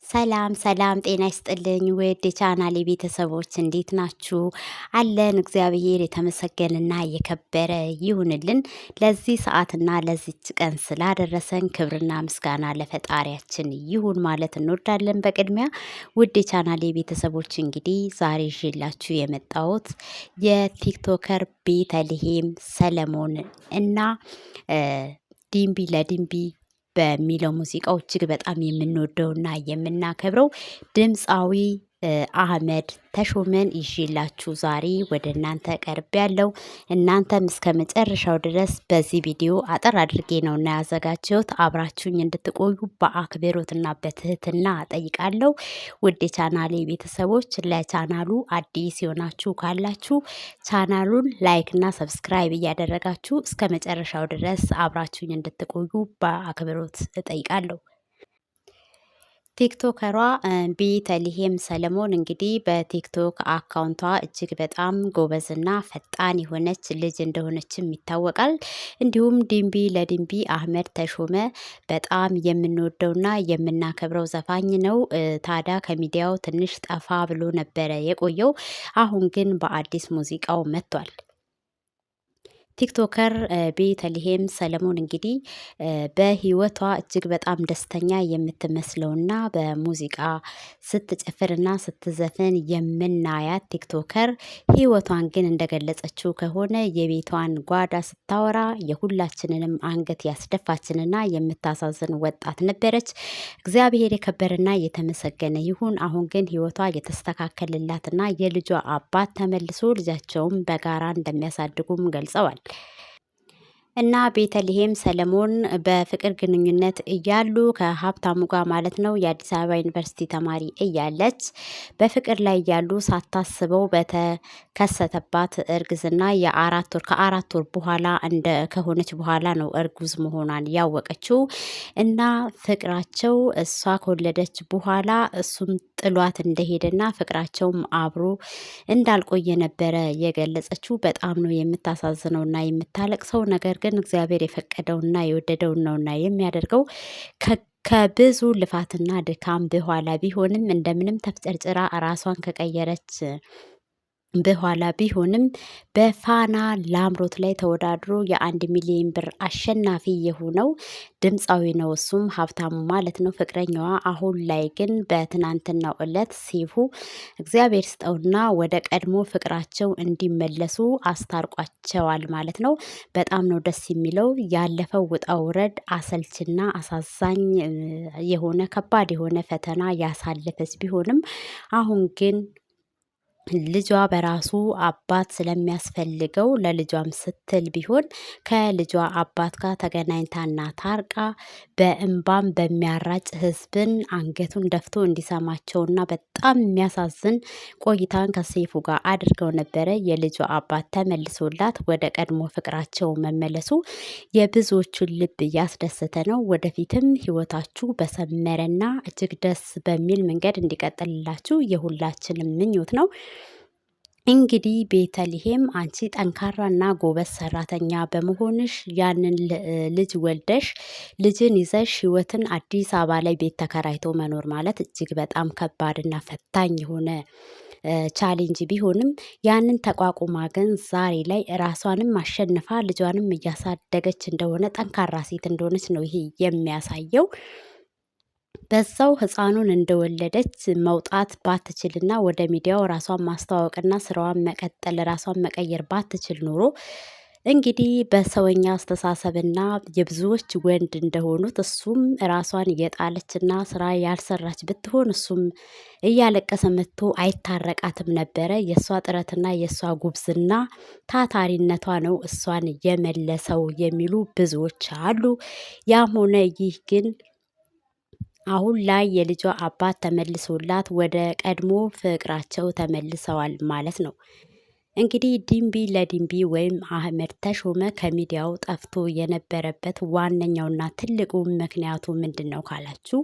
ሰላም ሰላም ጤና ይስጥልኝ ውድ የቻናሌ ቤተሰቦች እንዴት ናችሁ? አለን እግዚአብሔር የተመሰገነና የከበረ ይሁንልን። ለዚህ ሰዓትና ለዚች ቀን ስላደረሰን ክብርና ምስጋና ለፈጣሪያችን ይሁን ማለት እንወዳለን። በቅድሚያ ውድ የቻናሌ ቤተሰቦች እንግዲህ ዛሬ ይዤላችሁ የመጣሁት የቲክቶከር ቤተልሔም ሰለሞን እና ዲምቢ ለዲምቢ በሚለው ሙዚቃው እጅግ በጣም የምንወደውና የምናከብረው ድምፃዊ አህመድ ተሾመን ይዤላችሁ ዛሬ ወደ እናንተ ቀርቤያለሁ። እናንተም እስከ መጨረሻው ድረስ በዚህ ቪዲዮ አጠር አድርጌ ነውና ያዘጋጀሁት አብራችሁኝ እንድትቆዩ በአክብሮትና በትህትና እጠይቃለሁ። ውድ የቻናሌ ቤተሰቦች ለቻናሉ አዲስ የሆናችሁ ካላችሁ ቻናሉን ላይክ እና ሰብስክራይብ እያደረጋችሁ እስከ መጨረሻው ድረስ አብራችሁኝ እንድትቆዩ በአክብሮት እጠይቃለሁ። ቲክቶከሯ ቤተልሔም ሰለሞን እንግዲህ በቲክቶክ አካውንቷ እጅግ በጣም ጎበዝና ፈጣን የሆነች ልጅ እንደሆነችም ይታወቃል። እንዲሁም ዲምቢ ለዲምቢ አህመድ ተሾመ በጣም የምንወደውና የምናከብረው ዘፋኝ ነው። ታዲያ ከሚዲያው ትንሽ ጠፋ ብሎ ነበረ የቆየው። አሁን ግን በአዲስ ሙዚቃው መጥቷል። ቲክቶከር ቤተልሔም ሰለሞን እንግዲህ በህይወቷ እጅግ በጣም ደስተኛ የምትመስለውና በሙዚቃ ስትጨፍርና ስትዘፍን የምናያት ቲክቶከር ህይወቷን ግን እንደገለጸችው ከሆነ የቤቷን ጓዳ ስታወራ የሁላችንንም አንገት ያስደፋችንና የምታሳዝን ወጣት ነበረች። እግዚአብሔር የከበረና የተመሰገነ ይሁን። አሁን ግን ህይወቷ የተስተካከለላትና የልጇ አባት ተመልሶ ልጃቸውም በጋራ እንደሚያሳድጉም ገልጸዋል። እና ቤተልሔም ሰለሞን በፍቅር ግንኙነት እያሉ ከሀብታሙ ጋር ማለት ነው የአዲስ አበባ ዩኒቨርሲቲ ተማሪ እያለች በፍቅር ላይ እያሉ ሳታስበው በተከሰተባት እርግዝና ከአራት ወር በኋላ ከሆነች በኋላ ነው እርጉዝ መሆኗን ያወቀችው። እና ፍቅራቸው እሷ ከወለደች በኋላ እሱም ጥሏት እንደሄደና ፍቅራቸውም አብሮ እንዳልቆየ ነበረ የገለጸችው። በጣም ነው የምታሳዝነውና የምታለቅሰው። ነገር ግን እግዚአብሔር የፈቀደውና የወደደውን ነውና የሚያደርገው። ከብዙ ልፋትና ድካም በኋላ ቢሆንም እንደምንም ተፍጨርጭራ ራሷን ከቀየረች በኋላ ቢሆንም በፋና ላምሮት ላይ ተወዳድሮ የ1 ሚሊዮን ብር አሸናፊ የሆነው ድምፃዊ ነው። እሱም ሀብታሙ ማለት ነው ፍቅረኛዋ። አሁን ላይ ግን በትናንትናው ዕለት ሲፉ እግዚአብሔር ስጠውና ወደ ቀድሞ ፍቅራቸው እንዲመለሱ አስታርቋቸዋል ማለት ነው። በጣም ነው ደስ የሚለው። ያለፈው ውጣ ውረድ አሰልችና አሳዛኝ የሆነ ከባድ የሆነ ፈተና ያሳለፈች ቢሆንም አሁን ግን ልጇ በራሱ አባት ስለሚያስፈልገው ለልጇም ስትል ቢሆን ከልጇ አባት ጋር ተገናኝታና ታርቃ በእንባም በሚያራጭ ሕዝብን አንገቱን ደፍቶ እንዲሰማቸውና በጣም የሚያሳዝን ቆይታን ከሰይፉ ጋር አድርገው ነበረ። የልጇ አባት ተመልሶላት ወደ ቀድሞ ፍቅራቸው መመለሱ የብዙዎቹን ልብ እያስደሰተ ነው። ወደፊትም ሕይወታችሁ በሰመረና እጅግ ደስ በሚል መንገድ እንዲቀጥልላችሁ የሁላችንም ምኞት ነው። እንግዲህ ቤተልሔም አንቺ ጠንካራና ጎበዝ ሰራተኛ በመሆንሽ ያንን ልጅ ወልደሽ ልጅን ይዘሽ ህይወትን አዲስ አበባ ላይ ቤት ተከራይቶ መኖር ማለት እጅግ በጣም ከባድና ፈታኝ የሆነ ቻሌንጅ ቢሆንም ያንን ተቋቁማ ግን ዛሬ ላይ ራሷንም አሸንፋ ልጇንም እያሳደገች እንደሆነ ጠንካራ ሴት እንደሆነች ነው ይሄ የሚያሳየው። በዛው ህፃኑን እንደወለደች መውጣት ባትችልና ወደ ሚዲያው ራሷን ማስተዋወቅና ስራዋን መቀጠል ራሷን መቀየር ባትችል ኖሮ እንግዲህ በሰውኛ አስተሳሰብና የብዙዎች ወንድ እንደሆኑት እሱም ራሷን እየጣለችና ስራ ያልሰራች ብትሆን እሱም እያለቀሰ መጥቶ አይታረቃትም ነበረ። የእሷ ጥረትና የእሷ ጉብዝና ታታሪነቷ ነው እሷን የመለሰው የሚሉ ብዙዎች አሉ። ያም ሆነ ይህ ግን አሁን ላይ የልጇ አባት ተመልሶላት ወደ ቀድሞ ፍቅራቸው ተመልሰዋል ማለት ነው። እንግዲህ ዲምቢ ለዲምቢ ወይም አህመድ ተሾመ ከሚዲያው ጠፍቶ የነበረበት ዋነኛውና ትልቁ ምክንያቱ ምንድን ነው ካላችሁ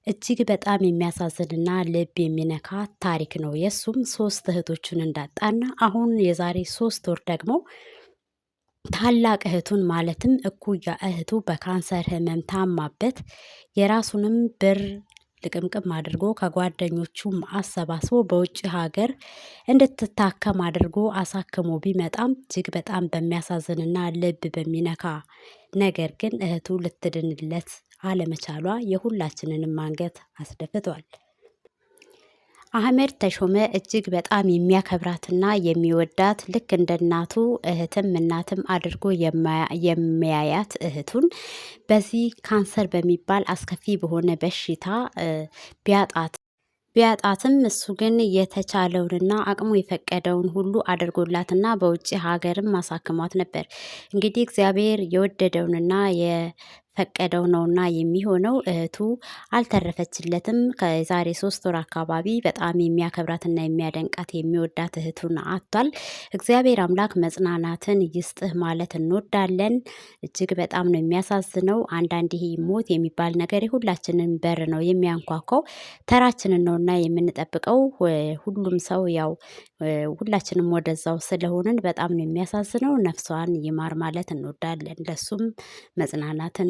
እጅግ በጣም የሚያሳዝንና ልብ የሚነካ ታሪክ ነው። የእሱም 3 እህቶቹን እንዳጣና አሁን የዛሬ 3 ወር ደግሞ ታላቅ እህቱን ማለትም እኩያ እህቱ በካንሰር ህመም ታማበት የራሱንም ብር ልቅምቅም አድርጎ ከጓደኞቹም አሰባስቦ በውጭ ሀገር እንድትታከም አድርጎ አሳክሞ ቢመጣም እጅግ በጣም በሚያሳዝንና ልብ በሚነካ ነገር ግን እህቱ ልትድንለት አለመቻሏ የሁላችንንም አንገት አስደፍቷል። አህመድ ተሾመ እጅግ በጣም የሚያከብራትና የሚወዳት ልክ እንደ እናቱ እህትም እናትም አድርጎ የሚያያት እህቱን በዚህ ካንሰር በሚባል አስከፊ በሆነ በሽታ ቢያጣትም እሱ ግን የተቻለውንና አቅሙ የፈቀደውን ሁሉ አድርጎላትና በውጭ ሀገርም አሳክሟት ነበር። እንግዲህ እግዚአብሔር የወደደውንና ፈቀደው ነውና የሚሆነው። እህቱ አልተረፈችለትም። ከዛሬ 3 ወር አካባቢ በጣም የሚያከብራትና የሚያደንቃት የሚወዳት እህቱን አጥቷል። እግዚአብሔር አምላክ መጽናናትን ይስጥህ ማለት እንወዳለን። እጅግ በጣም ነው የሚያሳዝነው። አንዳንድ ይሄ ሞት የሚባል ነገር የሁላችንን በር ነው የሚያንኳኳው። ተራችንን ነውና የምንጠብቀው። ሁሉም ሰው ያው ሁላችንም ወደዛው ስለሆንን በጣም ነው የሚያሳዝነው። ነፍሷን ይማር ማለት እንወዳለን። ለሱም መጽናናትን